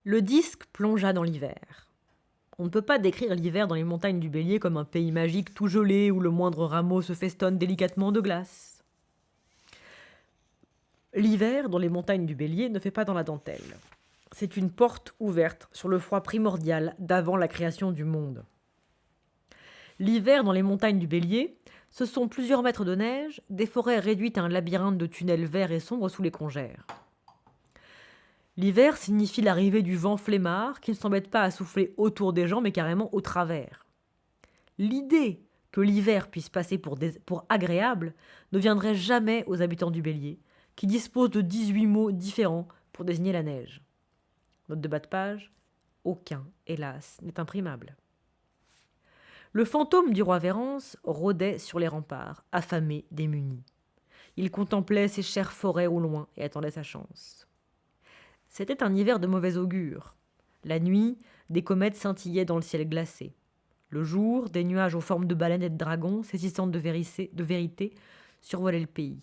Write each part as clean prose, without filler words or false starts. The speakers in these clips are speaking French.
Le disque plongea dans l'hiver. On ne peut pas décrire l'hiver dans les montagnes du Bélier comme un pays magique tout gelé où le moindre rameau se festonne délicatement de glace. L'hiver dans les montagnes du Bélier ne fait pas dans la dentelle. C'est une porte ouverte sur le froid primordial d'avant la création du monde. L'hiver dans les montagnes du Bélier, ce sont plusieurs mètres de neige, des forêts réduites à un labyrinthe de tunnels verts et sombres sous les congères. L'hiver signifie l'arrivée du vent flemmard qui ne s'embête pas à souffler autour des gens mais carrément au travers. L'idée que l'hiver puisse passer pour agréable ne viendrait jamais aux habitants du Bélier, qui disposent de 18 mots différents pour désigner la neige. Note de bas de page, aucun, hélas, n'est imprimable. Le fantôme du roi Vérance rôdait sur les remparts, affamé, démuni. Il contemplait ses chères forêts au loin et attendait sa chance. C'était un hiver de mauvais augure. La nuit, des comètes scintillaient dans le ciel glacé. Le jour, des nuages aux formes de baleines et de dragons, saisissants de vérité, survolaient le pays.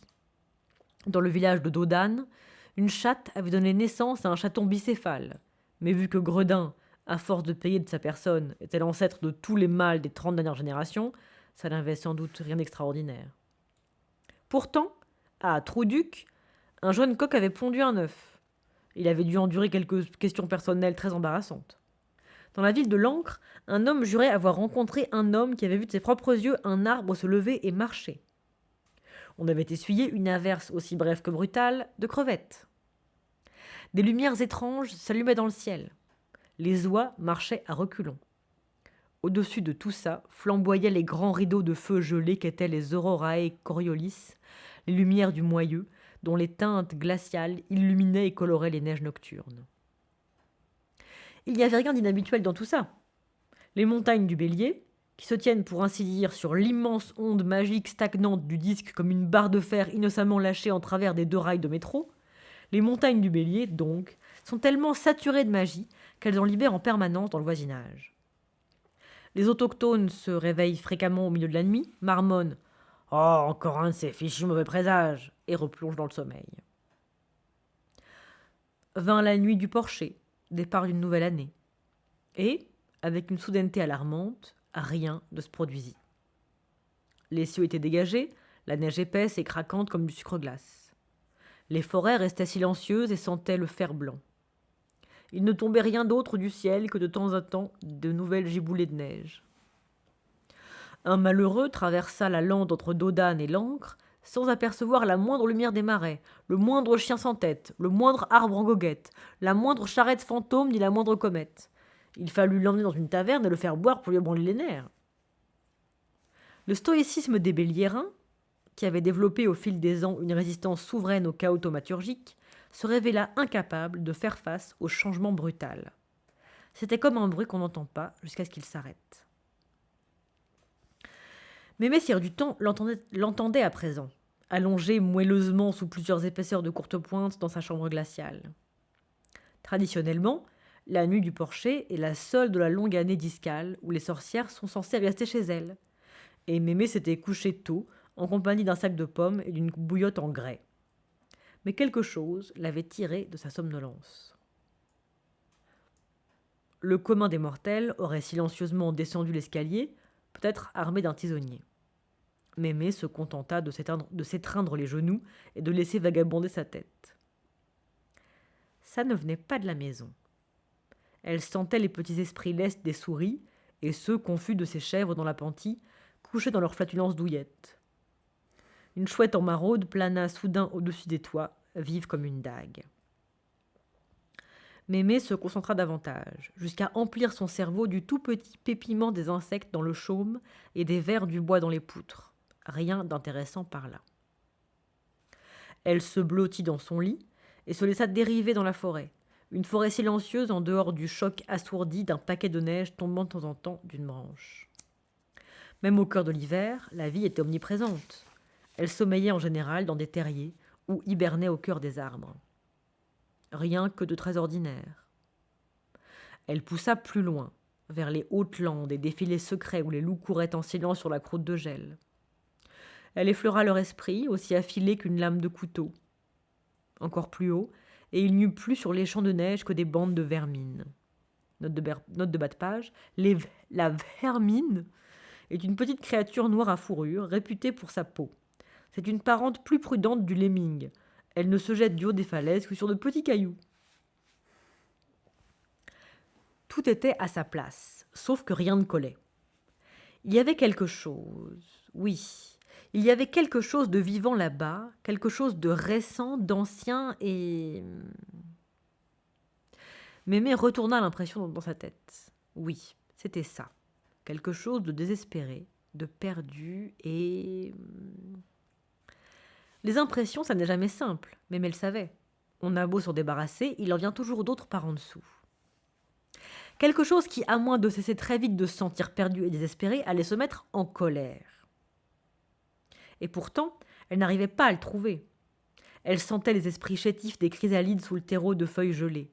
Dans le village de Dodane, une chatte avait donné naissance à un chaton bicéphale. Mais vu que Gredin, à force de payer de sa personne, était l'ancêtre de tous les mâles des 30 dernières générations, ça n'avait sans doute rien d'extraordinaire. Pourtant, à Trouduc, un jeune coq avait pondu un œuf. Il avait dû endurer quelques questions personnelles très embarrassantes. Dans la ville de l'Ancre, un homme jurait avoir rencontré un homme qui avait vu de ses propres yeux un arbre se lever et marcher. On avait essuyé une averse aussi brève que brutale de crevettes. Des lumières étranges s'allumaient dans le ciel. Les oies marchaient à reculons. Au-dessus de tout ça flamboyaient les grands rideaux de feu gelé qu'étaient les Aurorae Coriolis, les lumières du moyeu, dont les teintes glaciales illuminaient et coloraient les neiges nocturnes. Il n'y avait rien d'inhabituel dans tout ça. Les montagnes du Bélier, qui se tiennent pour ainsi dire sur l'immense onde magique stagnante du disque comme une barre de fer innocemment lâchée en travers des deux rails de métro, les montagnes du Bélier, donc, sont tellement saturées de magie qu'elles en libèrent en permanence dans le voisinage. Les autochtones se réveillent fréquemment au milieu de la nuit, marmonnent « Oh, encore un de ces fichus mauvais présages !» et replongent dans le sommeil. Vint la nuit du Porcher, départ d'une nouvelle année. Et, avec une soudaineté alarmante, rien ne se produisit. Les cieux étaient dégagés, la neige épaisse et craquante comme du sucre glace. Les forêts restaient silencieuses et sentaient le fer blanc. Il ne tombait rien d'autre du ciel que de temps en temps de nouvelles giboulées de neige. Un malheureux traversa la lande entre Dodane et l'Ancre sans apercevoir la moindre lumière des marais, le moindre chien sans tête, le moindre arbre en goguette, la moindre charrette fantôme ni la moindre comète. Il fallut l'emmener dans une taverne et le faire boire pour lui ébranler les nerfs. Le stoïcisme des Béliérins, qui avait développé au fil des ans une résistance souveraine au chaos thaumaturgique, se révéla incapable de faire face au changement brutal. C'était comme un bruit qu'on n'entend pas jusqu'à ce qu'il s'arrête. Mais Messire du Temps l'entendait à présent, allongé moelleusement sous plusieurs épaisseurs de courte pointe dans sa chambre glaciale. Traditionnellement, la nuit du Porcher est la seule de la longue année discale où les sorcières sont censées rester chez elles. Et Mémé s'était couchée tôt, en compagnie d'un sac de pommes et d'une bouillotte en grès. Mais quelque chose l'avait tiré de sa somnolence. Le commun des mortels aurait silencieusement descendu l'escalier, peut-être armé d'un tisonnier. Mémé se contenta de s'étreindre les genoux et de laisser vagabonder sa tête. Ça ne venait pas de la maison. Elle sentait les petits esprits lestes des souris et ceux confus de ces chèvres dans l'appentis, couchés dans leur flatulence douillette. Une chouette en maraude plana soudain au-dessus des toits, vive comme une dague. Mémé se concentra davantage, jusqu'à emplir son cerveau du tout petit pépiment des insectes dans le chaume et des vers du bois dans les poutres. Rien d'intéressant par là. Elle se blottit dans son lit et se laissa dériver dans la forêt, une forêt silencieuse en dehors du choc assourdi d'un paquet de neige tombant de temps en temps d'une branche. Même au cœur de l'hiver, la vie était omniprésente. Elle sommeillait en général dans des terriers ou hibernait au cœur des arbres. Rien que de très ordinaire. Elle poussa plus loin, vers les hautes landes et défilés secrets où les loups couraient en silence sur la croûte de gel. Elle effleura leur esprit, aussi affilé qu'une lame de couteau. Encore plus haut, et il n'y eut plus sur les champs de neige que des bandes de vermines. Note de bas de page, la vermine est une petite créature noire à fourrure, réputée pour sa peau. C'est une parente plus prudente du lemming. Elle ne se jette du haut des falaises que sur de petits cailloux. Tout était à sa place, sauf que rien ne collait. Il y avait quelque chose, oui, il y avait quelque chose de vivant là-bas, quelque chose de récent, d'ancien et... Mémé retourna l'impression dans sa tête. Oui, c'était ça. Quelque chose de désespéré, de perdu et... Les impressions, ça n'est jamais simple, Mémé le savait. On a beau s'en débarrasser, il en vient toujours d'autres par en dessous. Quelque chose qui, à moins de cesser très vite de se sentir perdu et désespéré, allait se mettre en colère. Et pourtant, elle n'arrivait pas à le trouver. Elle sentait les esprits chétifs des chrysalides sous le terreau de feuilles gelées.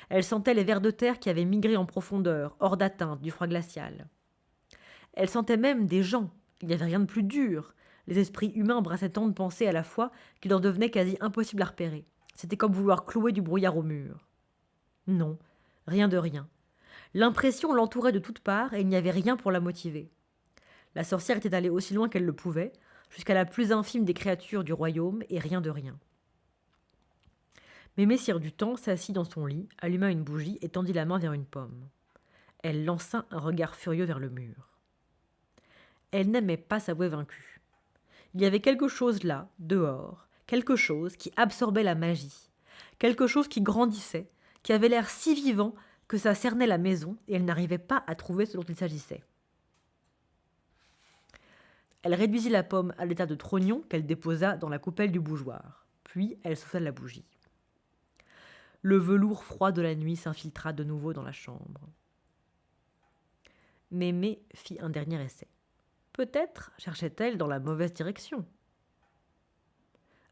Elle sentait les vers de terre qui avaient migré en profondeur, hors d'atteinte du froid glacial. Elle sentait même des gens. Il n'y avait rien de plus dur. Les esprits humains brassaient tant de pensées à la fois qu'il leur devenait quasi impossible à repérer. C'était comme vouloir clouer du brouillard au mur. Non, rien de rien. L'impression l'entourait de toutes parts et il n'y avait rien pour la motiver. La sorcière était allée aussi loin qu'elle le pouvait, jusqu'à la plus infime des créatures du royaume, et rien de rien. Mais Messire du Temps s'assit dans son lit, alluma une bougie et tendit la main vers une pomme. Elle lança un regard furieux vers le mur. Elle n'aimait pas s'avouer vaincue. Il y avait quelque chose là, dehors, quelque chose qui absorbait la magie, quelque chose qui grandissait, qui avait l'air si vivant que ça cernait la maison et elle n'arrivait pas à trouver ce dont il s'agissait. Elle réduisit la pomme à l'état de trognon qu'elle déposa dans la coupelle du bougeoir. Puis elle souffla la bougie. Le velours froid de la nuit s'infiltra de nouveau dans la chambre. Mémé fit un dernier essai. Peut-être cherchait-elle dans la mauvaise direction.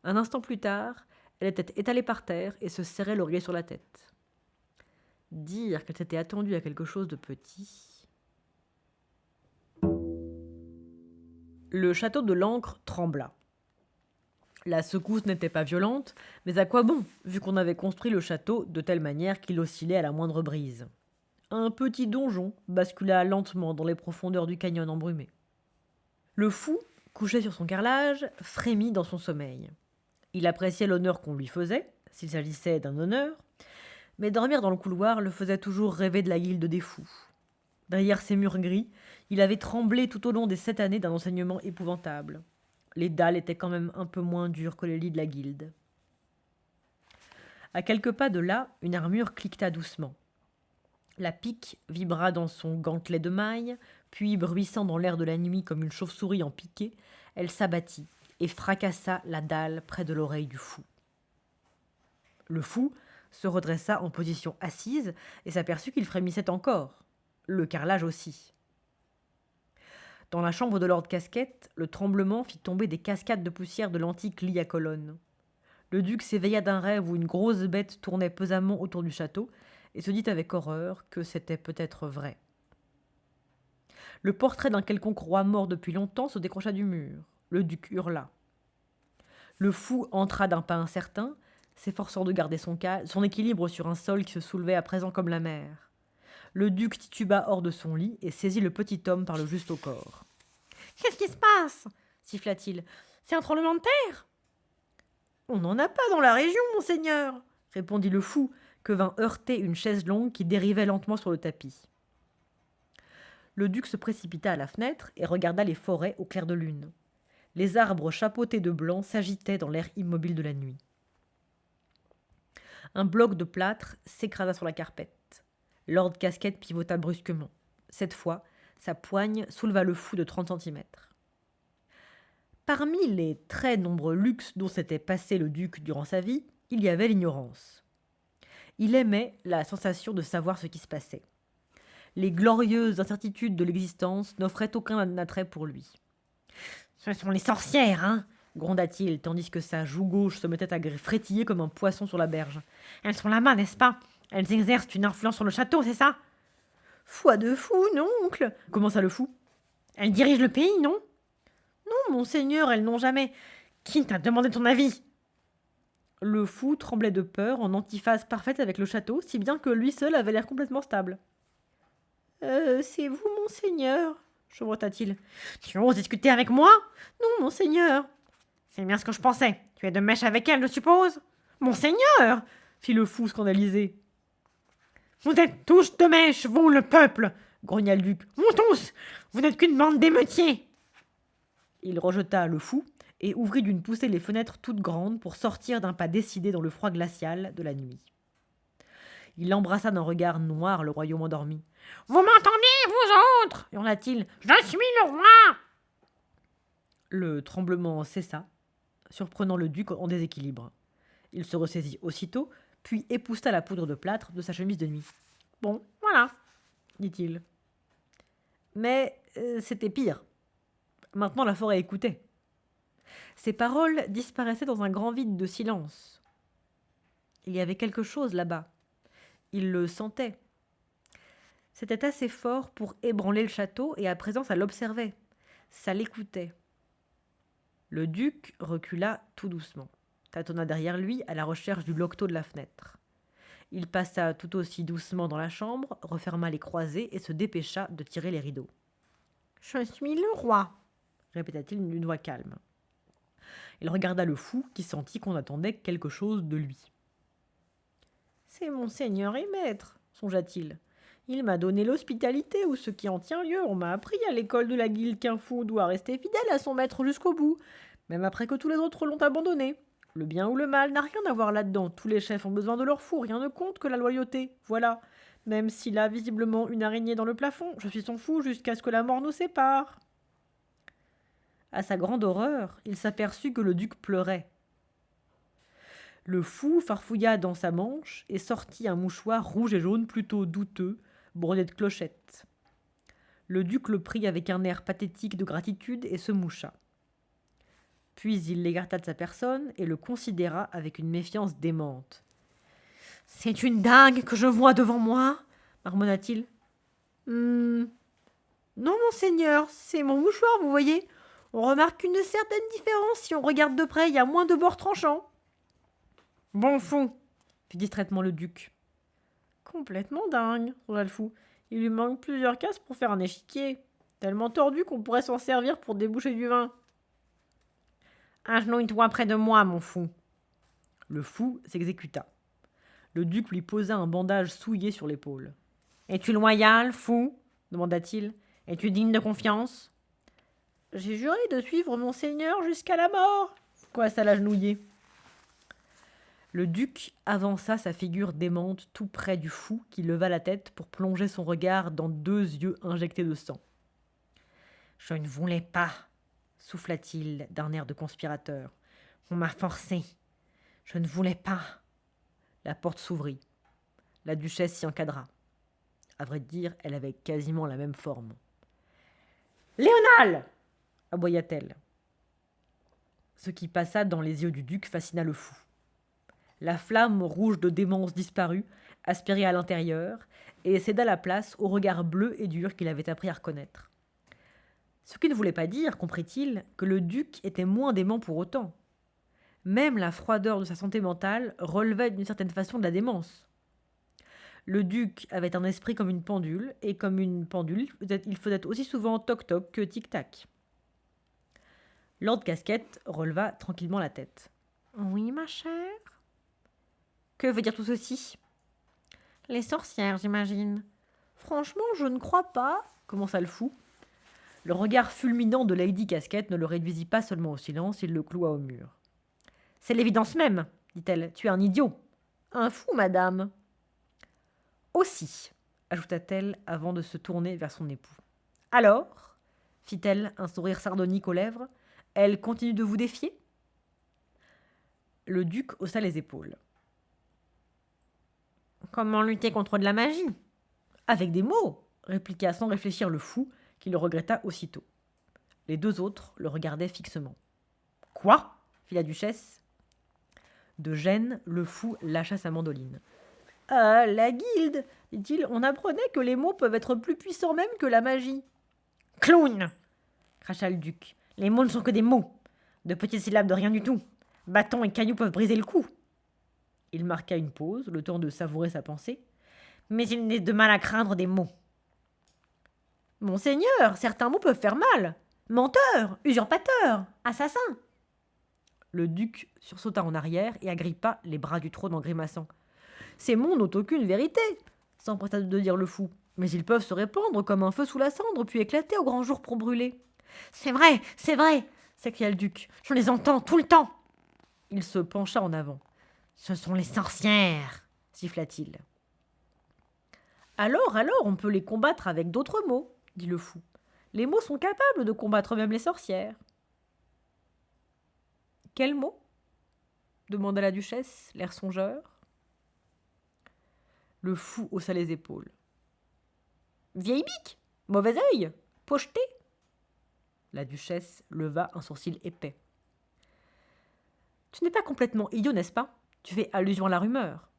Un instant plus tard, elle était étalée par terre et se serrait l'oreiller sur la tête. Dire qu'elle s'était attendue à quelque chose de petit. Le château de l'Ancre trembla. La secousse n'était pas violente, mais à quoi bon, vu qu'on avait construit le château de telle manière qu'il oscillait à la moindre brise. Un petit donjon bascula lentement dans les profondeurs du canyon embrumé. Le fou, couché sur son carrelage, frémit dans son sommeil. Il appréciait l'honneur qu'on lui faisait, s'il s'agissait d'un honneur, mais dormir dans le couloir le faisait toujours rêver de la guilde des fous. Derrière ces murs gris, il avait tremblé tout au long des 7 années d'un enseignement épouvantable. Les dalles étaient quand même un peu moins dures que les lits de la guilde. À quelques pas de là, une armure cliqueta doucement. La pique vibra dans son gantelet de maille, puis, bruissant dans l'air de la nuit comme une chauve-souris en piqué, elle s'abattit et fracassa la dalle près de l'oreille du fou. Le fou se redressa en position assise et s'aperçut qu'il frémissait encore. Le carrelage aussi. Dans la chambre de Lord Casquette, le tremblement fit tomber des cascades de poussière de l'antique lit à colonnes. Le duc s'éveilla d'un rêve où une grosse bête tournait pesamment autour du château et se dit avec horreur que c'était peut-être vrai. Le portrait d'un quelconque roi mort depuis longtemps se décrocha du mur. Le duc hurla. Le fou entra d'un pas incertain, s'efforçant de garder son équilibre sur un sol qui se soulevait à présent comme la mer. Le duc tituba hors de son lit et saisit le petit homme par le juste au corps. « Qu'est-ce qui se passe » siffla-t-il. « C'est un tremblement de terre ?»« On n'en a pas dans la région, monseigneur » répondit le fou, que vint heurter une chaise longue qui dérivait lentement sur le tapis. Le duc se précipita à la fenêtre et regarda les forêts au clair de lune. Les arbres chapeautés de blanc s'agitaient dans l'air immobile de la nuit. Un bloc de plâtre s'écrasa sur la carpette. Lord Casquette pivota brusquement. Cette fois, sa poigne souleva le fou de 30 centimètres. Parmi les très nombreux luxes dont s'était passé le duc durant sa vie, il y avait l'ignorance. Il aimait la sensation de savoir ce qui se passait. Les glorieuses incertitudes de l'existence n'offraient aucun attrait pour lui. « Ce sont les sorcières, hein !» gronda-t-il, tandis que sa joue gauche se mettait à frétiller comme un poisson sur la berge. « Elles sont là-bas, n'est-ce pas ? Elles exercent une influence sur le château, c'est ça ? » « Foi de fou, non, oncle !» commença le fou. « Elles dirigent le pays, non ? » ?»« Non, monseigneur, elles n'ont jamais... » « Qui t'a demandé ton avis ?» Le fou tremblait de peur, en antiphase parfaite avec le château, si bien que lui seul avait l'air complètement stable. C'est vous, monseigneur, chevrota-t-il. Tu oses discuter avec moi? Non, monseigneur. C'est bien ce que je pensais. Tu es de mèche avec elle, je suppose? Monseigneur, fit le fou scandalisé. Vous êtes tous de mèche, vous, le peuple, grogna le duc. Vous tous, vous n'êtes qu'une bande d'émeutiers. Il rejeta le fou et ouvrit d'une poussée les fenêtres toutes grandes pour sortir d'un pas décidé dans le froid glacial de la nuit. Il embrassa d'un regard noir le royaume endormi. « Vous m'entendez, vous autres » hurla-t-il. « Je suis le roi !» Le tremblement cessa, surprenant le duc en déséquilibre. Il se ressaisit aussitôt, puis épousseta la poudre de plâtre de sa chemise de nuit. « Bon, voilà » dit-il. Mais c'était pire. Maintenant la forêt écoutait. Ses paroles disparaissaient dans un grand vide de silence. Il y avait quelque chose là-bas. Il le sentait. C'était assez fort pour ébranler le château et à présent ça l'observait. Ça l'écoutait. Le duc recula tout doucement, tâtonna derrière lui à la recherche du loqueteau de la fenêtre. Il passa tout aussi doucement dans la chambre, referma les croisées et se dépêcha de tirer les rideaux. « Je suis le roi », répéta-t-il d'une voix calme. Il regarda le fou qui sentit qu'on attendait quelque chose de lui. « C'est mon seigneur et maître, songea-t-il. Il m'a donné l'hospitalité ou ce qui en tient lieu. On m'a appris à l'école de la guilde qu'un fou doit rester fidèle à son maître jusqu'au bout, même après que tous les autres l'ont abandonné. Le bien ou le mal n'a rien à voir là-dedans. Tous les chefs ont besoin de leur fou, rien ne compte que la loyauté. Voilà. Même s'il a visiblement une araignée dans le plafond, je suis son fou jusqu'à ce que la mort nous sépare. » À sa grande horreur, il s'aperçut que le duc pleurait. Le fou farfouilla dans sa manche et sortit un mouchoir rouge et jaune plutôt douteux, brodé de clochettes. Le duc le prit avec un air pathétique de gratitude et se moucha. Puis il l'écarta de sa personne et le considéra avec une méfiance démente. « C'est une dingue que je vois devant moi » marmonna-t-il. « Non, monseigneur, c'est mon mouchoir, vous voyez. On remarque une certaine différence si on regarde de près, il y a moins de bords tranchants. »« Bon fou » fit distraitement le duc. « Complètement dingue, songea le fou. Il lui manque plusieurs cases pour faire un échiquier. Tellement tordu qu'on pourrait s'en servir pour déboucher du vin. »« Agenouille-toi près de moi, mon fou. » Le fou s'exécuta. Le duc lui posa un bandage souillé sur l'épaule. « Es-tu loyal, fou ?» demanda-t-il. « Es-tu digne de confiance ?»« J'ai juré de suivre mon seigneur jusqu'à la mort. » coinça l'agenouillé. Le duc avança sa figure démente tout près du fou qui leva la tête pour plonger son regard dans 2 yeux injectés de sang. « Je ne voulais pas, » souffla-t-il d'un air de conspirateur. « On m'a forcé. Je ne voulais pas. » La porte s'ouvrit. La duchesse s'y encadra. À vrai dire, elle avait quasiment la même forme. « Léonal !» aboya-t-elle. Ce qui passa dans les yeux du duc fascina le fou. La flamme rouge de démence disparut, aspirée à l'intérieur, et céda la place au regard bleu et dur qu'il avait appris à reconnaître. Ce qui ne voulait pas dire, comprit-il, que le duc était moins dément pour autant. Même la froideur de sa santé mentale relevait d'une certaine façon de la démence. Le duc avait un esprit comme une pendule, et comme une pendule, il faisait aussi souvent toc-toc que tic-tac. Lord Casquette releva tranquillement la tête. « Oui, ma chère ? Que veut dire tout ceci ? » ?»« Les sorcières, j'imagine. »« Franchement, je ne crois pas, » commença le fou. Le regard fulminant de Lady Casquette ne le réduisit pas seulement au silence, il le cloua au mur. « C'est l'évidence même, dit-elle. Tu es un idiot. Un fou, madame. Aussi, ajouta-t-elle avant de se tourner vers son époux. Alors, fit-elle, un sourire sardonique aux lèvres, elle continue de vous défier ? Le duc haussa les épaules. Comment lutter contre de la magie ? Avec des mots, répliqua sans réfléchir le fou, qui le regretta aussitôt. Les 2 autres le regardaient fixement. Quoi ? Fit la duchesse. De gêne, le fou lâcha sa mandoline. La guilde, dit-il, on apprenait que les mots peuvent être plus puissants même que la magie. Clown ! Cracha le duc. Les mots ne sont que des mots. De petites syllabes de rien du tout. Bâton et cailloux peuvent briser le cou. Il marqua une pause, le temps de savourer sa pensée. Mais il n'est de mal à craindre des mots. Monseigneur, certains mots peuvent faire mal. Menteur, usurpateur, assassin. Le duc sursauta en arrière et agrippa les bras du trône en grimaçant. Ces mots n'ont aucune vérité, s'empressa de dire le fou. Mais ils peuvent se répandre comme un feu sous la cendre, puis éclater au grand jour pour brûler. C'est vrai, s'écria le duc. Je les entends tout le temps. Il se pencha en avant. Ce sont les sorcières, siffla-t-il. Alors, on peut les combattre avec d'autres mots, dit le fou. Les mots sont capables de combattre même les sorcières. Quels mots demanda la duchesse, l'air songeur. Le fou haussa les épaules. Vieille bique, mauvais œil, pocheté. La duchesse leva un sourcil épais. Tu n'es pas complètement idiot, n'est-ce pas? Tu fais allusion à la rumeur.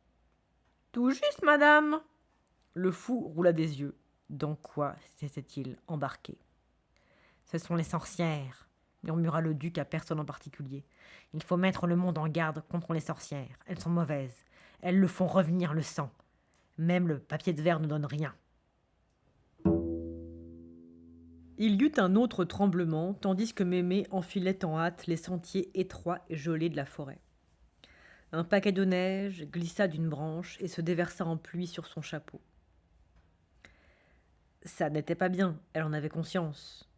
Tout juste, madame. Le fou roula des yeux. Dans quoi s'était-il embarqué? Ce sont les sorcières, murmura le duc à personne en particulier. Il faut mettre le monde en garde contre les sorcières. Elles sont mauvaises. Elles le font revenir le sang. Même le papier de verre ne donne rien. Il y eut un autre tremblement, tandis que Mémé enfilait en hâte les sentiers étroits et gelés de la forêt. Un paquet de neige glissa d'une branche et se déversa en pluie sur son chapeau. Ça n'était pas bien, elle en avait conscience.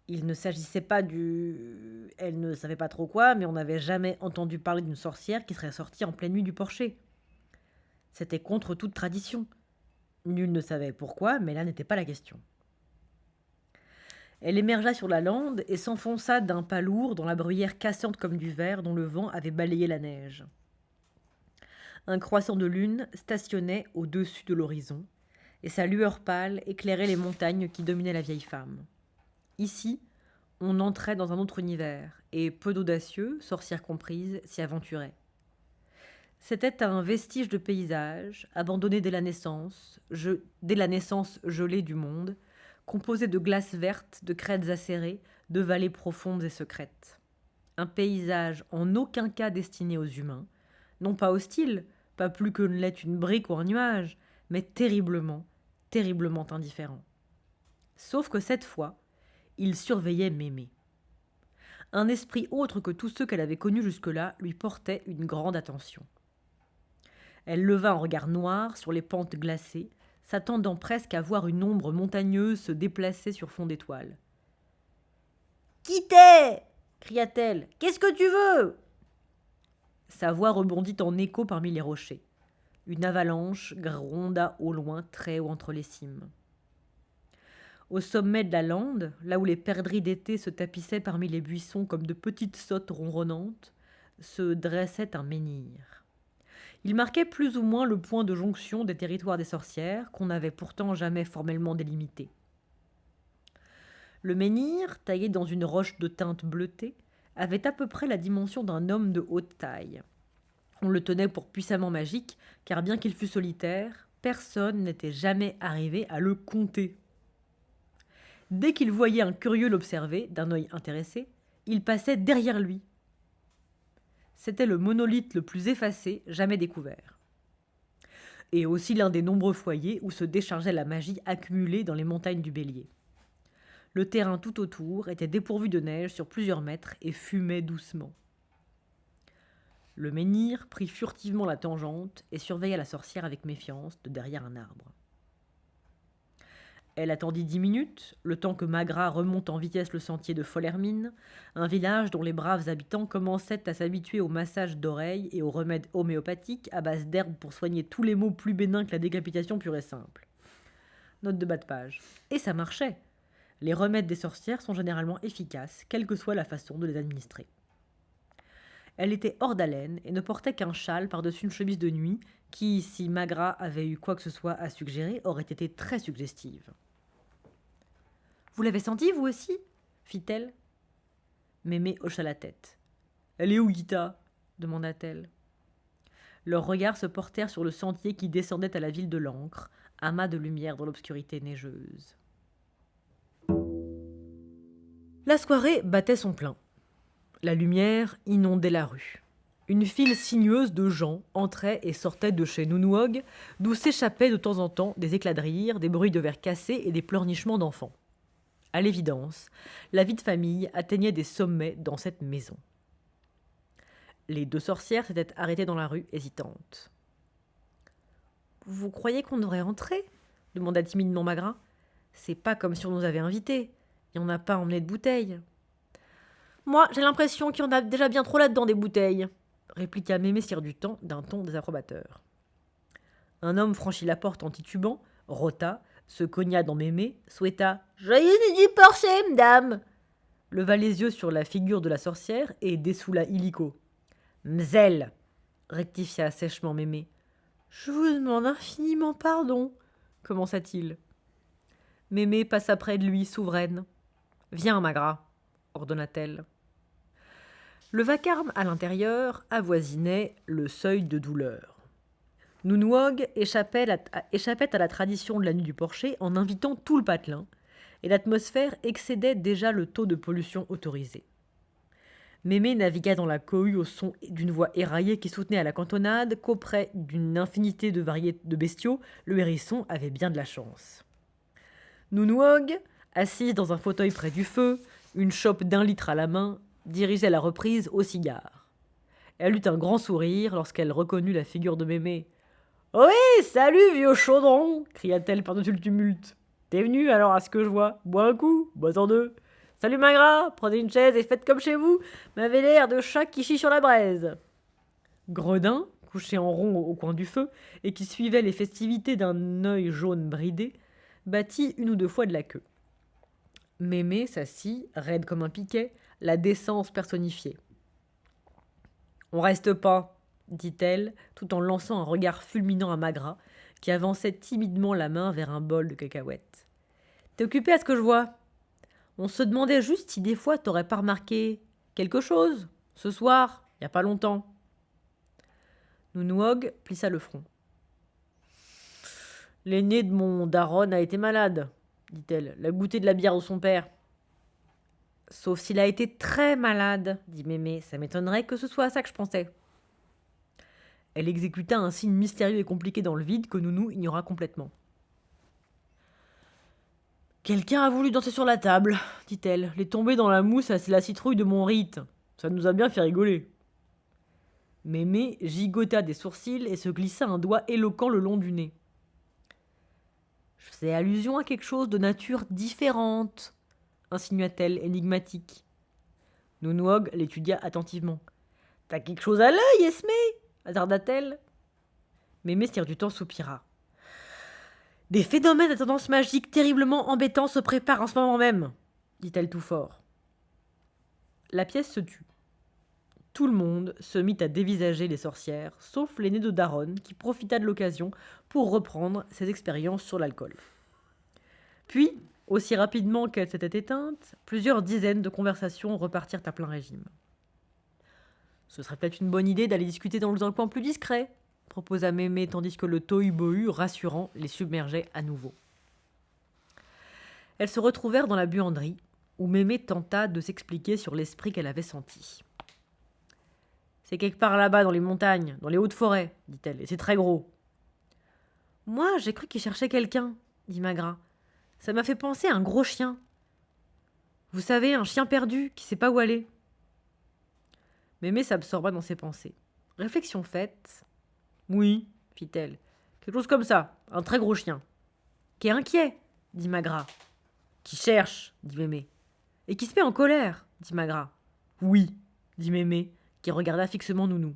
Il ne s'agissait pas du... Elle ne savait pas trop quoi, mais on n'avait jamais entendu parler d'une sorcière qui serait sortie en pleine nuit du porcher. C'était contre toute tradition. Nul ne savait pourquoi, mais là n'était pas la question. Elle émergea sur la lande et s'enfonça d'un pas lourd dans la bruyère cassante comme du verre dont le vent avait balayé la neige. Un croissant de lune stationnait au-dessus de l'horizon, et sa lueur pâle éclairait les montagnes qui dominaient la vieille femme. Ici, on entrait dans un autre univers, et peu d'audacieux, sorcières comprises, s'y aventuraient. C'était un vestige de paysage, abandonné dès la naissance gelée du monde, composé de glaces vertes, de crêtes acérées, de vallées profondes et secrètes. Un paysage en aucun cas destiné aux humains, non pas hostile, pas plus que ne l'est une brique ou un nuage, mais terriblement, terriblement indifférent. Sauf que cette fois, il surveillait Mémé. Un esprit autre que tous ceux qu'elle avait connus jusque-là lui portait une grande attention. Elle leva un regard noir sur les pentes glacées, s'attendant presque à voir une ombre montagneuse se déplacer sur fond d'étoiles. « Qui t'es » cria-t-elle. « Qu'est-ce que tu veux » Sa voix rebondit en écho parmi les rochers. Une avalanche gronda au loin, très haut entre les cimes. Au sommet de la lande, là où les perdrix d'été se tapissaient parmi les buissons comme de petites sottes ronronnantes, se dressait un menhir. Il marquait plus ou moins le point de jonction des territoires des sorcières, qu'on n'avait pourtant jamais formellement délimité. Le menhir, taillé dans une roche de teinte bleutée, avait à peu près la dimension d'un homme de haute taille. On le tenait pour puissamment magique, car bien qu'il fût solitaire, personne n'était jamais arrivé à le compter. Dès qu'il voyait un curieux l'observer, d'un œil intéressé, il passait derrière lui. C'était le monolithe le plus effacé jamais découvert. Et aussi l'un des nombreux foyers où se déchargeait la magie accumulée dans les montagnes du Bélier. Le terrain tout autour était dépourvu de neige sur plusieurs mètres et fumait doucement. Le menhir prit furtivement la tangente et surveilla la sorcière avec méfiance de derrière un arbre. Elle attendit 10 minutes, le temps que Magra remonte en vitesse le sentier de Folhermine, un village dont les braves habitants commençaient à s'habituer au massage d'oreilles et aux remèdes homéopathiques à base d'herbes pour soigner tous les maux plus bénins que la décapitation pure et simple. Note de bas de page. Et ça marchait. Les remèdes des sorcières sont généralement efficaces, quelle que soit la façon de les administrer. Elle était hors d'haleine et ne portait qu'un châle par-dessus une chemise de nuit qui, si Magra avait eu quoi que ce soit à suggérer, aurait été très suggestive. « Vous l'avez senti, vous aussi » fit-elle. Mémé hocha la tête. « Elle est où, Gita » demanda-t-elle. Leurs regards se portèrent sur le sentier qui descendait à la ville de l'Ancre, amas de lumière dans l'obscurité neigeuse. La soirée battait son plein. La lumière inondait la rue. Une file sinueuse de gens entrait et sortait de chez Nounouog, d'où s'échappaient de temps en temps des éclats de rire, des bruits de verres cassés et des pleurnichements d'enfants. À l'évidence, la vie de famille atteignait des sommets dans cette maison. Les 2 sorcières s'étaient arrêtées dans la rue, hésitantes. « Vous croyez qu'on devrait entrer ?» demanda timidement Magra. « C'est pas comme si on nous avait invités. Et on n'a pas emmené de bouteilles. »« Moi, j'ai l'impression qu'il y en a déjà bien trop là-dedans des bouteilles, » répliqua Mémé Cire du Temps d'un ton désapprobateur. Un homme franchit la porte en titubant, rota, se cogna dans Mémé, souhaita « Joyeux midi porché, madame !» leva les yeux sur la figure de la sorcière et dessoula illico. « Mzelle !» rectifia sèchement Mémé. « Je vous demande infiniment pardon, » commença-t-il. Mémé passa près de lui, souveraine. « Viens, Magra !» ordonna-t-elle. Le vacarme à l'intérieur avoisinait le seuil de douleur. Nounouog échappait à la tradition de la nuit du porcher en invitant tout le patelin, et l'atmosphère excédait déjà le taux de pollution autorisé. Mémé navigua dans la cohue au son d'une voix éraillée qui soutenait à la cantonade qu'auprès d'une infinité de variétés de bestiaux, le hérisson avait bien de la chance. Nounouog, assise dans un fauteuil près du feu, une chope d'1 litre à la main, dirigeait la reprise au cigare. Elle eut un grand sourire lorsqu'elle reconnut la figure de Mémé. « Oui, salut, vieux chaudron !» cria-t-elle par-dessus le tumulte. « T'es venu alors à ce que je vois. Bois un coup, bois-en 2. Salut Magra, prenez une chaise et faites comme chez vous. M'avez l'air de chat qui chie sur la braise. » Gredin, couché en rond au coin du feu et qui suivait les festivités d'un œil jaune bridé, battit 1 ou 2 fois de la queue. Mémé s'assit, raide comme un piquet, la décence personnifiée. « On reste pas, » dit-elle, tout en lançant un regard fulminant à Magra, qui avançait timidement la main vers un bol de cacahuètes. « T'es occupé à ce que je vois ? On se demandait juste si des fois t'aurais pas remarqué quelque chose, ce soir, y a pas longtemps. » Nounouog plissa le front. « L'aîné de mon daron a été malade, » dit-elle, « l'a goûté de la bière de son père. » « Sauf s'il a été très malade, » dit Mémé, « ça m'étonnerait que ce soit à ça que je pensais. » Elle exécuta un signe mystérieux et compliqué dans le vide que Nounou ignora complètement. « Quelqu'un a voulu danser sur la table, » dit-elle. « Les tombées dans la mousse, c'est la citrouille de mon rite. Ça nous a bien fait rigoler. » Mémé gigota des sourcils et se glissa un doigt éloquent le long du nez. « Je faisais allusion à quelque chose de nature différente, » insinua-t-elle, énigmatique. Nounouog l'étudia attentivement. « T'as quelque chose à l'œil, Esmé ?» hasarda-t-elle. Mémé Cire du Temps soupira. « Des phénomènes à tendance magique terriblement embêtants se préparent en ce moment même, » dit-elle tout fort. La pièce se tut. Tout le monde se mit à dévisager les sorcières, sauf l'aînée de Daron, qui profita de l'occasion pour reprendre ses expériences sur l'alcool. Puis, aussi rapidement qu'elle s'était éteinte, plusieurs dizaines de conversations repartirent à plein régime. « Ce serait peut-être une bonne idée d'aller discuter dans un coin plus discret, » proposa Mémé, tandis que le tohu-bohu rassurant les submergeait à nouveau. Elles se retrouvèrent dans la buanderie, où Mémé tenta de s'expliquer sur l'esprit qu'elle avait senti. « C'est quelque part là-bas dans les montagnes, dans les hautes forêts, » dit-elle, « et c'est très gros. »« Moi, j'ai cru qu'il cherchait quelqu'un, » dit Magra. « Ça m'a fait penser à un gros chien. Vous savez, un chien perdu qui sait pas où aller. » Mémé s'absorba dans ses pensées. Réflexion faite. « Oui, » fit-elle, « quelque chose comme ça, un très gros chien. »« Qui est inquiet, » dit Magra. « Qui cherche, » dit Mémé. « Et qui se met en colère, » dit Magra. « Oui, » dit Mémé, qui regarda fixement Nounou.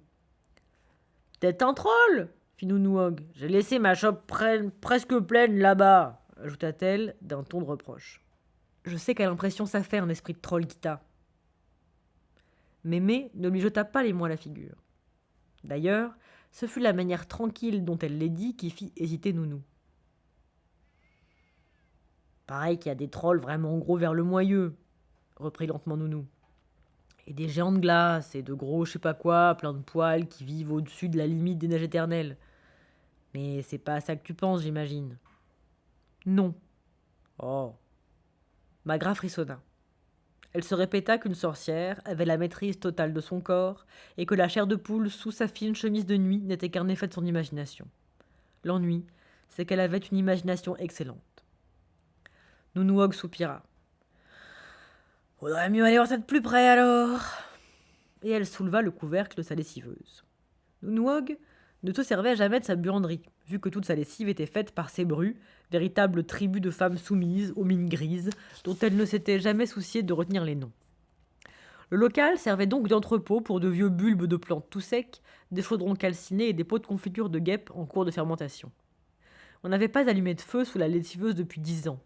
« Peut-être un troll, » fit Nounouog. « J'ai laissé ma chope presque pleine là-bas, » ajouta-t-elle d'un ton de reproche. « Je sais quelle impression ça fait un esprit de troll, Kita. » Mémé ne lui jeta pas les mots à la figure. D'ailleurs, ce fut la manière tranquille dont elle les dit qui fit hésiter Nounou. « Pareil qu'il y a des trolls vraiment gros vers le moyeu, » reprit lentement Nounou. « Et des géants de glace, et de gros je sais pas quoi, plein de poils, qui vivent au-dessus de la limite des neiges éternelles. Mais c'est pas à ça que tu penses, j'imagine. »« Non. » « Oh. » Magra frissonna. Elle se répéta qu'une sorcière avait la maîtrise totale de son corps et que la chair de poule sous sa fine chemise de nuit n'était qu'un effet de son imagination. L'ennui, c'est qu'elle avait une imagination excellente. Nounouog soupira. « Faudrait mieux aller voir ça de plus près alors !» Et elle souleva le couvercle de sa lessiveuse. Nounouog ne se servait jamais de sa buanderie, vu que toute sa lessive était faite par ses brus, véritable tribu de femmes soumises aux mines grises, dont elle ne s'était jamais souciée de retenir les noms. Le local servait donc d'entrepôt pour de vieux bulbes de plantes tout secs, des chaudrons calcinés et des pots de confiture de guêpes en cours de fermentation. On n'avait pas allumé de feu sous la lessiveuse depuis 10 ans.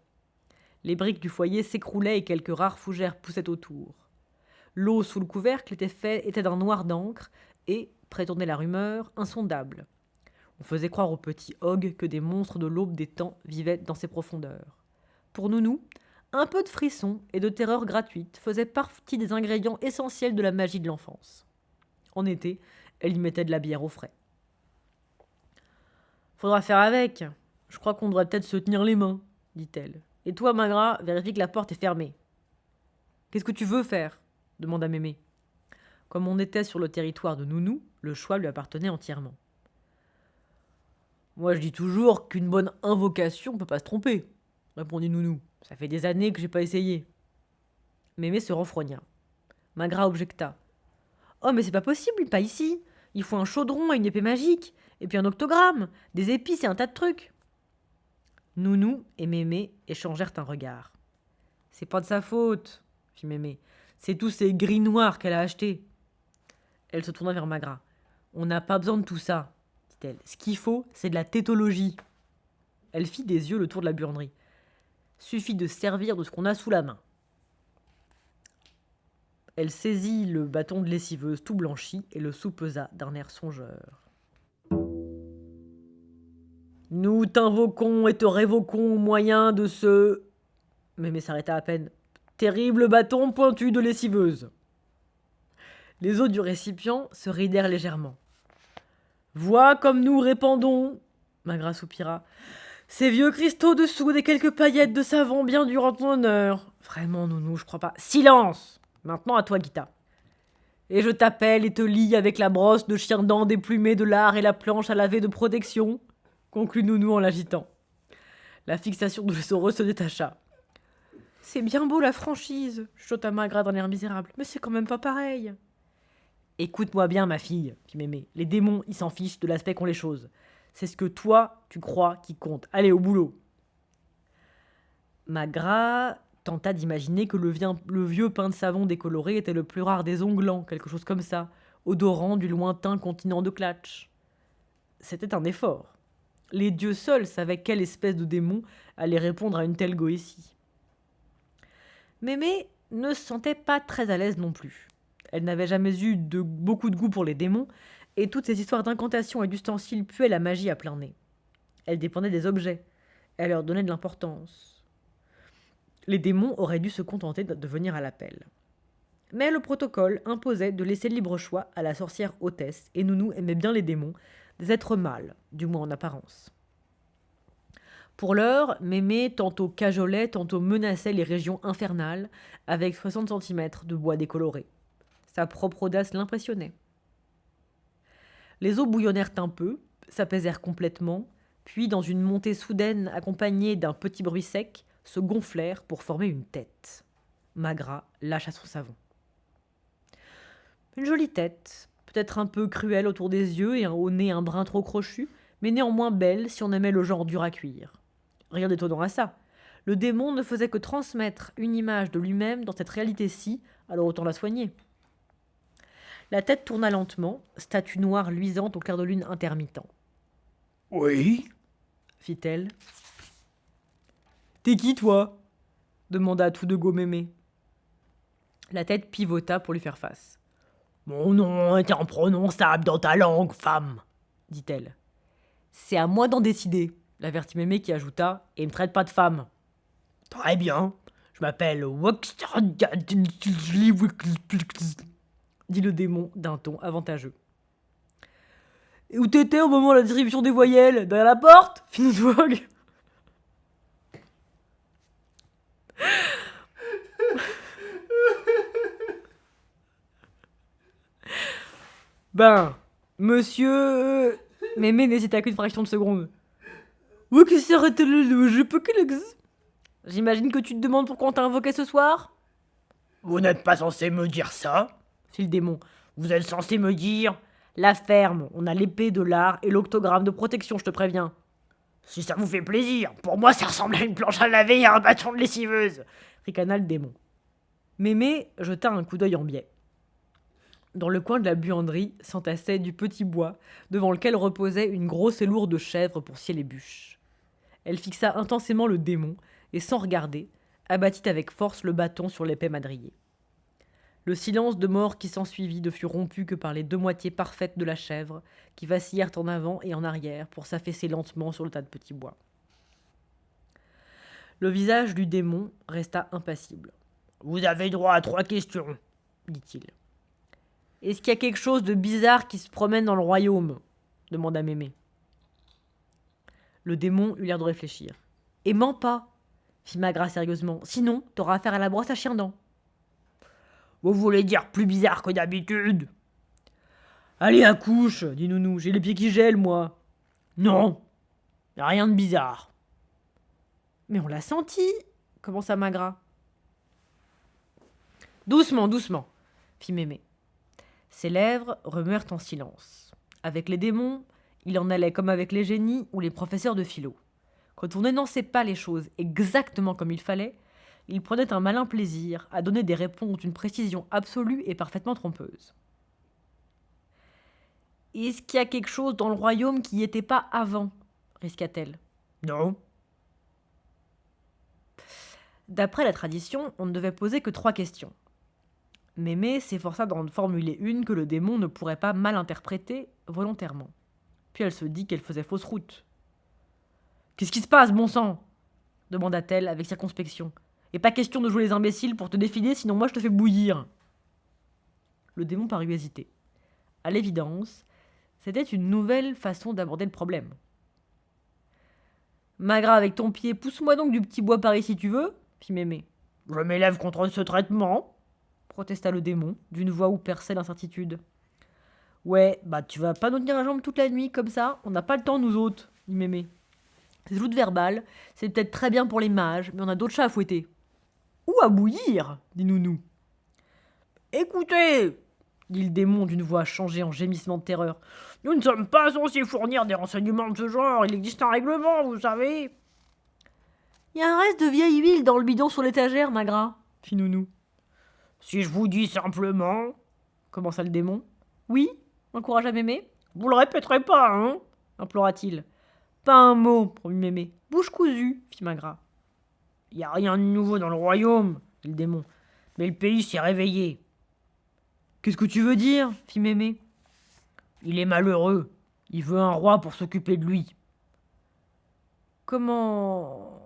Les briques du foyer s'écroulaient et quelques rares fougères poussaient autour. L'eau sous le couvercle était d'un noir d'encre et, prétendait la rumeur, insondable. On faisait croire au petit Hog que des monstres de l'aube des temps vivaient dans ses profondeurs. Pour Nounou, un peu de frisson et de terreur gratuite faisaient partie des ingrédients essentiels de la magie de l'enfance. En été, elle y mettait de la bière au frais. « Faudra faire avec. Je crois qu'on devrait peut-être se tenir les mains, » dit-elle. « Et toi, Magra, vérifie que la porte est fermée. »« Qu'est-ce que tu veux faire ?» demanda Mémé. Comme on était sur le territoire de Nounou, le choix lui appartenait entièrement. « Moi, je dis toujours qu'une bonne invocation peut pas se tromper, » répondit Nounou. « Ça fait des années que j'ai pas essayé. » Mémé se renfrogna. Magra objecta. « Oh, mais c'est pas possible, pas ici. Il faut un chaudron et une épée magique, et puis un octogramme, des épices et un tas de trucs. » Nounou et Mémé échangèrent un regard. « C'est pas de sa faute, » fit Mémé. « C'est tous ces gris noirs qu'elle a achetés. » Elle se tourna vers Magra. « On n'a pas besoin de tout ça, » dit-elle. « Ce qu'il faut, c'est de la tétologie. » Elle fit des yeux le tour de la buanderie. « Suffit de servir de ce qu'on a sous la main. » Elle saisit le bâton de lessiveuse tout blanchi et le soupesa d'un air songeur. « Nous t'invoquons et te révoquons au moyen de ce... » Mémé s'arrêta à peine. « Terrible bâton pointu de lessiveuse. » Les eaux du récipient se ridèrent légèrement. « Vois comme nous répandons, » Magra soupira, « ces vieux cristaux de soude et quelques paillettes de savon bien dures en ton honneur. Vraiment, Nounou, je crois pas. Silence ! Maintenant à toi, Guita. Et je t'appelle et te lie avec la brosse de chien-dent déplumée de lard et la planche à laver de protection, » conclut Nounou en l'agitant. La fixation de l'essoreuse se détacha. « C'est bien beau la franchise, » chuchota Magra d'un air misérable, « mais c'est quand même pas pareil. » « Écoute-moi bien, ma fille, » fit Mémé. « Les démons, ils s'en fichent de l'aspect qu'ont les choses. C'est ce que toi, tu crois qui compte. Allez, au boulot. » Magra tenta d'imaginer que le vieux pain de savon décoloré était le plus rare des onglants, quelque chose comme ça, odorant du lointain continent de Klatch. C'était un effort. Les dieux seuls savaient quelle espèce de démon allait répondre à une telle goétie. Mémé ne se sentait pas très à l'aise non plus. Elle n'avait jamais eu beaucoup de goût pour les démons, et toutes ces histoires d'incantations et d'ustensiles puaient la magie à plein nez. Elle dépendait des objets. Elle leur donnait de l'importance. Les démons auraient dû se contenter de venir à l'appel. Mais le protocole imposait de laisser libre choix à la sorcière hôtesse, et Nounou aimait bien les démons, des êtres mâles, du moins en apparence. Pour l'heure, Mémé tantôt cajolait, tantôt menaçait les régions infernales avec 60 centimètres de bois décoloré. Sa propre audace l'impressionnait. Les eaux bouillonnèrent un peu, s'apaisèrent complètement, puis, dans une montée soudaine accompagnée d'un petit bruit sec, se gonflèrent pour former une tête. Magra lâcha son savon. Une jolie tête, peut-être un peu cruelle autour des yeux et au nez un brin trop crochu, mais néanmoins belle si on aimait le genre dur à cuire. Rien d'étonnant à ça. Le démon ne faisait que transmettre une image de lui-même dans cette réalité-ci, alors autant la soigner. La tête tourna lentement, statue noire luisante au clair de lune intermittent. « Oui ?» fit-elle. « T'es qui, toi ?» demanda tout de go Mémé. La tête pivota pour lui faire face. « Mon nom est imprononçable dans ta langue, femme !» dit-elle. « C'est à moi d'en décider !» l'avertit Mémé qui ajouta « Et ne traite pas de femme !»« Très bien, je m'appelle dit le démon d'un ton avantageux. « Et où t'étais au moment de la distribution des voyelles ? Derrière la porte ?» fit Nounouog. Ben, monsieur... Mémé n'hésita qu'une fraction de seconde. Oui, que serait-elle je peux que l'ex... J'imagine que tu te demandes pourquoi on t'a invoqué ce soir? Vous n'êtes pas censé me dire ça. Fit le démon. Vous êtes censé me dire... La ferme, on a l'épée de l'art et l'octogramme de protection, je te préviens. Si ça vous fait plaisir. Pour moi, ça ressemble à une planche à laver et à un bâton de lessiveuse. Ricana le démon. Mémé jeta un coup d'œil en biais. Dans le coin de la buanderie s'entassait du petit bois, devant lequel reposait une grosse et lourde chèvre pour scier les bûches. Elle fixa intensément le démon, et sans regarder, abattit avec force le bâton sur l'épée madrier. Le silence de mort qui s'ensuivit ne fut rompu que par les deux moitiés parfaites de la chèvre, qui vacillèrent en avant et en arrière pour s'affaisser lentement sur le tas de petits bois. Le visage du démon resta impassible. Vous avez droit à 3 questions, dit-il. Est-ce qu'il y a quelque chose de bizarre qui se promène dans le royaume demanda Mémé. Le démon eut l'air de réfléchir. Et mens pas, fit Magra sérieusement. Sinon, t'auras affaire à la brosse à chien-dent. Vous voulez dire plus bizarre que d'habitude? Allez, accouche, dit Nounou. J'ai les pieds qui gèlent, moi. Non, y a rien de bizarre. Mais on l'a senti, commença Magra. Doucement, doucement, fit Mémé. Ses lèvres remuèrent en silence. Avec les démons, il en allait comme avec les génies ou les professeurs de philo. Quand on n'énonçait pas les choses exactement comme il fallait, il prenait un malin plaisir à donner des réponses d'une précision absolue et parfaitement trompeuse. Est-ce qu'il y a quelque chose dans le royaume qui n'y était pas avant risqua-t-elle. Non. D'après la tradition, on ne devait poser que 3 questions. Mémé s'efforça d'en formuler une que le démon ne pourrait pas mal interpréter volontairement. Puis elle se dit qu'elle faisait fausse route. « Qu'est-ce qui se passe, bon sang ?» demanda-t-elle avec circonspection. « Et pas question de jouer les imbéciles pour te défiler, sinon moi je te fais bouillir. » Le démon parut hésiter. À l'évidence, c'était une nouvelle façon d'aborder le problème. « Magra, avec ton pied, pousse-moi donc du petit bois par ici, tu veux ?» fit Mémé. « Je m'élève contre ce traitement, » protesta le démon, d'une voix où perçait l'incertitude. « Ouais, bah tu vas pas nous tenir la jambe toute la nuit, comme ça, on n'a pas le temps, nous autres, » dit Mémé. « Ces joutes verbales, c'est peut-être très bien pour les mages, mais on a d'autres chats à fouetter. »« Ou à bouillir, » dit Nounou. « Écoutez, » dit le démon d'une voix changée en gémissement de terreur. « nous ne sommes pas censés fournir des renseignements de ce genre, il existe un règlement, vous savez. » « Y a un reste de vieille huile dans le bidon sur l'étagère, Magra, » fit Nounou. « Si je vous dis simplement, » commença le démon. « Oui, encouragea Mémé. Vous le répéterez pas, hein, implora-t-il. Pas un mot, promit Mémé. Bouche cousue, fit Magra. Y a rien de nouveau dans le royaume, dit le démon, mais le pays s'est réveillé. Qu'est-ce que tu veux dire, fit Mémé. Il est malheureux. Il veut un roi pour s'occuper de lui. Comment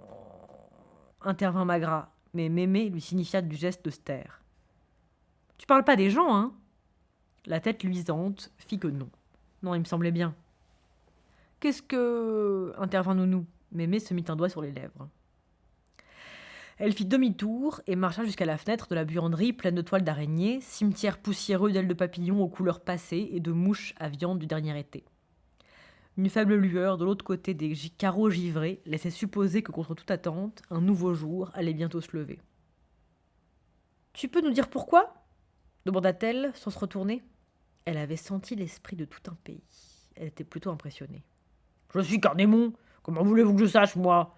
intervint Magra, mais Mémé lui signifia du geste de se taire. Tu parles pas des gens, hein? La tête luisante fit que non. Non, il me semblait bien. Qu'est-ce que... intervint Nounou. Mémé se mit un doigt sur les lèvres. Elle fit demi-tour et marcha jusqu'à la fenêtre de la buanderie pleine de toiles d'araignées, cimetière poussiéreux d'ailes de papillons aux couleurs passées et de mouches à viande du dernier été. Une faible lueur de l'autre côté des carreaux givrés laissait supposer que, contre toute attente, un nouveau jour allait bientôt se lever. « Tu peux nous dire pourquoi ?» demanda-t-elle sans se retourner. Elle avait senti l'esprit de tout un pays. Elle était plutôt impressionnée. « Je suis qu'un démon. Comment voulez-vous que je sache, moi ?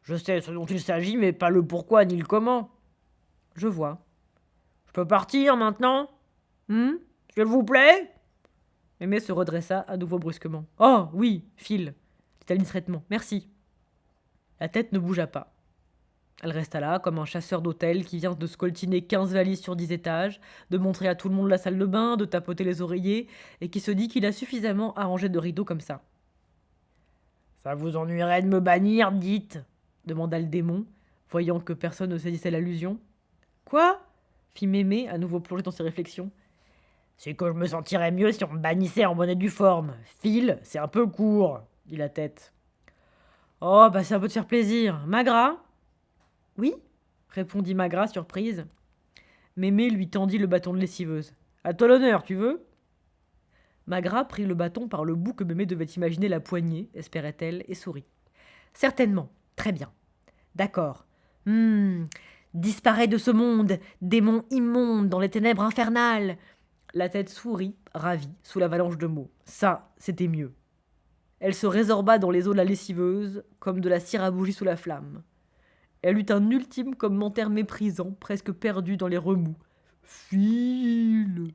Je sais ce dont il s'agit, mais pas le pourquoi ni le comment. » « Je vois. »« Je peux partir maintenant ? S'il vous plaît ?» Mémé se redressa à nouveau brusquement. « Oh, oui, file !» dit-elle discrètement. « Merci. » La tête ne bougea pas. Elle resta là, comme un chasseur d'hôtel qui vient de scoltiner 15 valises sur 10 étages, de montrer à tout le monde la salle de bain, de tapoter les oreillers, et qui se dit qu'il a suffisamment arrangé de rideaux comme ça. « Ça vous ennuierait de me bannir, dites ?» demanda le démon, voyant que personne ne saisissait l'allusion. « Quoi ?» fit Mémé, à nouveau plongé dans ses réflexions. « C'est que je me sentirais mieux si on me bannissait en bonne et due forme. File, c'est un peu court, » dit la tête. « Oh, bah ça peut te faire plaisir. Magra ?» « Oui ?» répondit Magra, surprise. Mémé lui tendit le bâton de lessiveuse. « À toi l'honneur, tu veux ?» Magra prit le bâton par le bout que Mémé devait imaginer la poignée, espérait-elle, et sourit. Certainement. Très bien. D'accord. Disparaît de ce monde, démon immonde dans les ténèbres infernales. La tête sourit, ravie, sous l'avalanche de mots. Ça, c'était mieux. Elle se résorba dans les eaux de la lessiveuse, comme de la cire à bougie sous la flamme. Elle eut un ultime commentaire méprisant, presque perdu dans les remous. File.